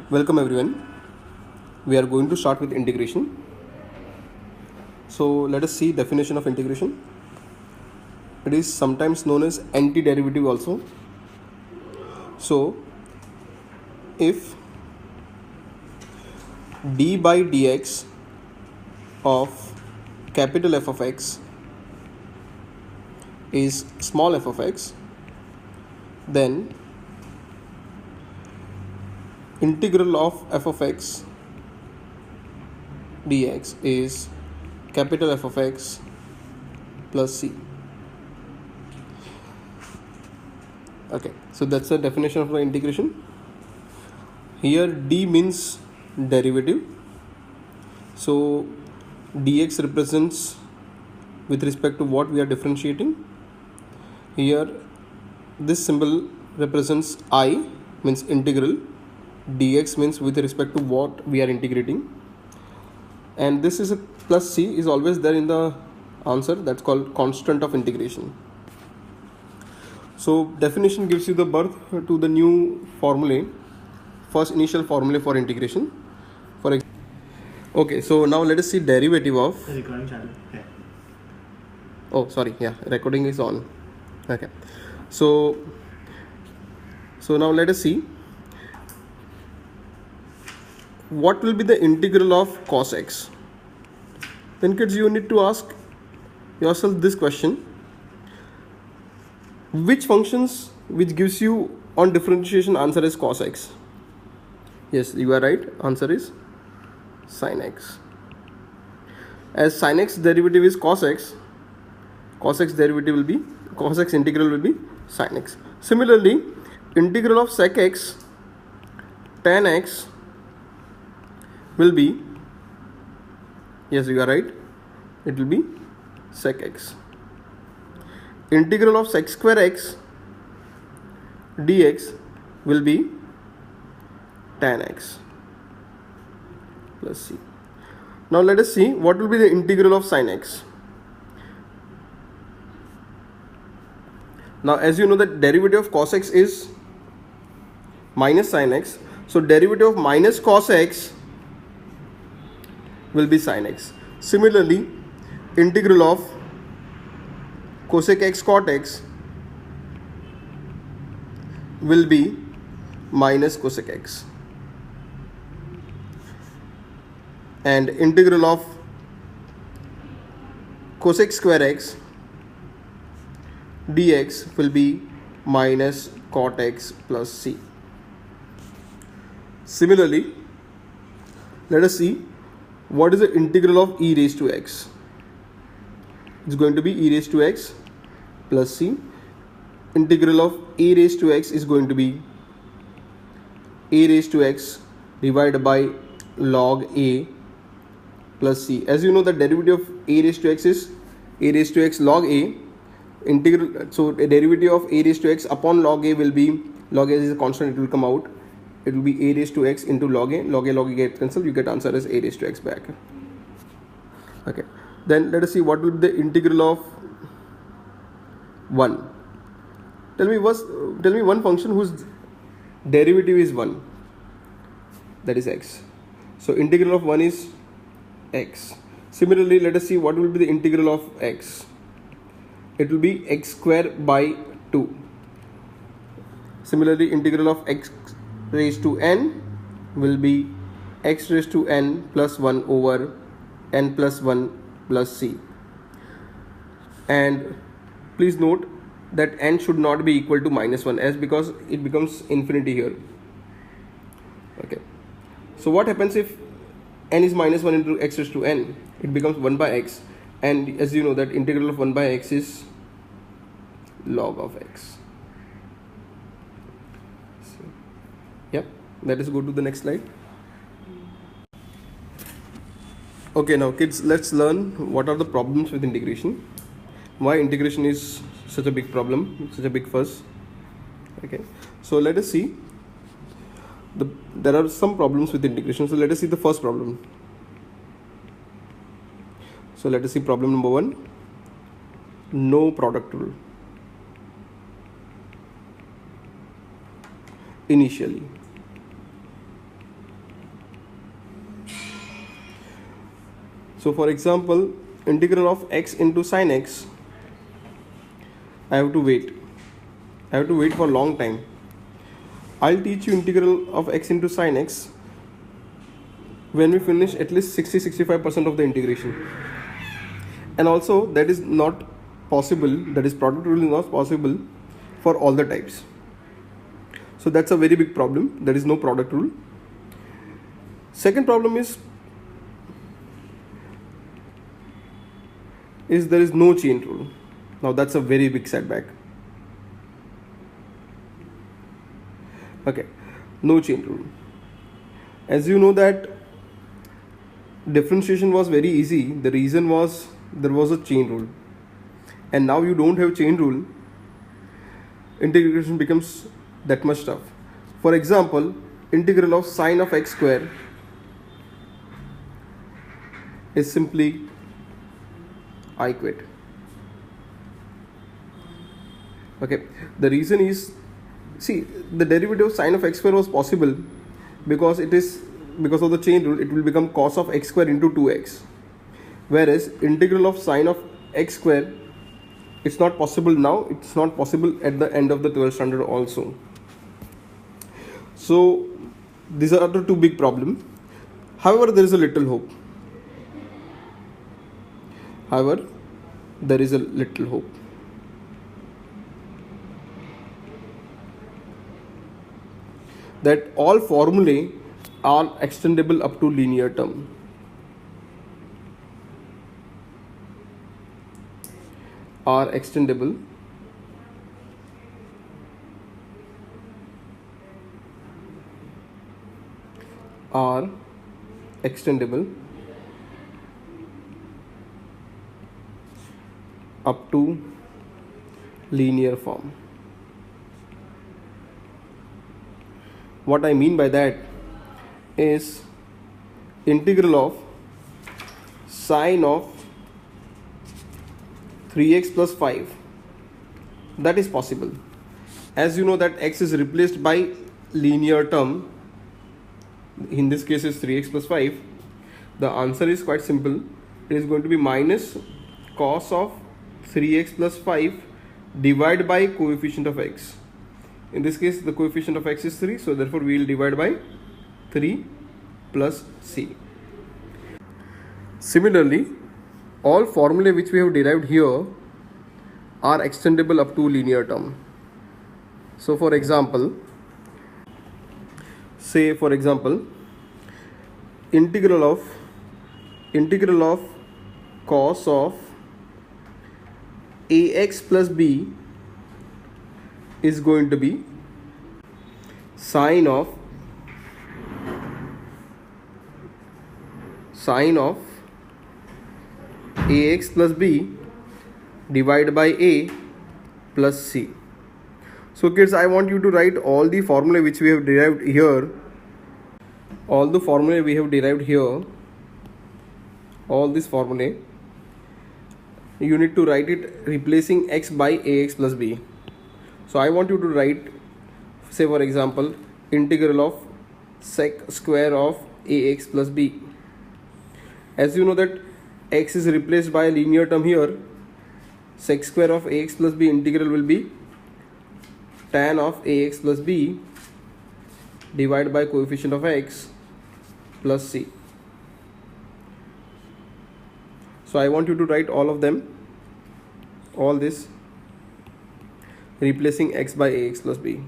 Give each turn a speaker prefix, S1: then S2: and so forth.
S1: Welcome everyone. We are going to start with integration. So let us see definition of integration. It is sometimes known as antiderivative also. So if d by dx of capital F of x is small f of x, then integral of f of x dx is capital F of x plus c. Okay, so that's the definition of the integration. Here d means derivative, so dx represents with respect to what we are differentiating. Here this symbol represents I, means integral. Dx means with respect to what we are integrating, and this is a plus c is always there in the answer. That's called constant of integration. So definition gives you the birth to the new formulae, first initial formulae for integration. Okay, so now let us see derivative of
S2: recording channel. Yeah.
S1: Oh sorry, yeah, recording is on. Okay, so now let us see what will be the integral of cos x. Then kids, you need to ask yourself this question: which functions which gives you on differentiation answer is cos x? Yes, you are right, answer is sin x. As sin x derivative is cos x derivative will be, cos x integral will be sin x. Similarly, integral of sec x tan x will be, yes you are right, it will be sec x. Integral of sec square x dx will be tan x plus c. Now let us see what will be the integral of sin x. Now as you know that derivative of cos x is minus sin x, so derivative of minus cos x will be sin x. Similarly, integral of cosec x cot x will be minus cosec x, and integral of cosec square x dx will be minus cot x plus c. Similarly, let us see what is the integral of e raised to x. It's going to be e raised to x plus c. Integral of a raised to x is going to be a raised to x divided by log a plus c. As you know, the derivative of a raised to x is a raised to x log a. Integral, so a derivative of a raised to x upon log a will be, log a is a constant, it will come out, it will be a raised to x into log a. Log a gets cancelled, you get answer as a raised to x back. Okay, then let us see what will be the integral of 1. Tell me one function whose derivative is 1, that is x. So integral of 1 is x. Similarly, let us see what will be the integral of x. It will be x square by 2. Similarly, integral of x raised to n will be x raised to n plus 1 over n plus 1 plus c. And please note that n should not be equal to minus 1, as because it becomes infinity here. Okay, so what happens if n is minus 1 into x raised to n? It becomes 1 by x, and as you know that integral of 1 by x is log of x. So, yep, let us go to the next slide. Okay, now kids, let's learn what are the problems with integration, why integration is such a big problem, such a big fuss. Okay, so let us see, there are some problems with integration. So let us see the first problem. So let us see problem number 1, no product rule. Initially, So for example, integral of x into sin x, I have to wait for a long time. I'll teach you integral of x into sin x when we finish at least 60-65% of the integration. And also that is not possible, that is product rule is not possible for all the types. So that's a very big problem. There is no product rule. Second problem is there is no chain rule. Now that's a very big setback. Okay, no chain rule. As you know that differentiation was very easy. The reason was there was a chain rule, and now you don't have chain rule. Integration becomes that much tough. For example, integral of sine of x square is simply I quit. Okay, the reason is, see, the derivative of sine of x square was possible because of the chain rule. It will become cos of x square into 2x, whereas integral of sine of x square, it's not possible now, it's not possible at the end of the 12th standard also. So these are the two big problems. However, there is a little hope. That all formulae are extendable up to linear term. Are extendable up to linear form. What I mean by that is integral of sine of 3x plus 5, that is possible. As you know that x is replaced by linear term, in this case is 3x plus 5. The answer is quite simple. It is going to be minus cos of 3x plus 5 divided by coefficient of x. In this case the coefficient of x is 3, so therefore we will divide by 3 plus c. Similarly, all formulae which we have derived here are extendable up to linear term. So for example, integral of cos of ax plus b is going to be sine of ax plus b divided by a plus c. So kids, I want you to write all the formulae which we have derived here. All the formulae we have derived here, all these formulae, you need to write it replacing x by ax plus b. So I want you to write, say for example, integral of sec square of ax plus b. As you know that x is replaced by a linear term here, sec square of ax plus b integral will be tan of ax plus b divided by coefficient of x plus c. So I want you to write all of them, all this replacing x by ax plus b.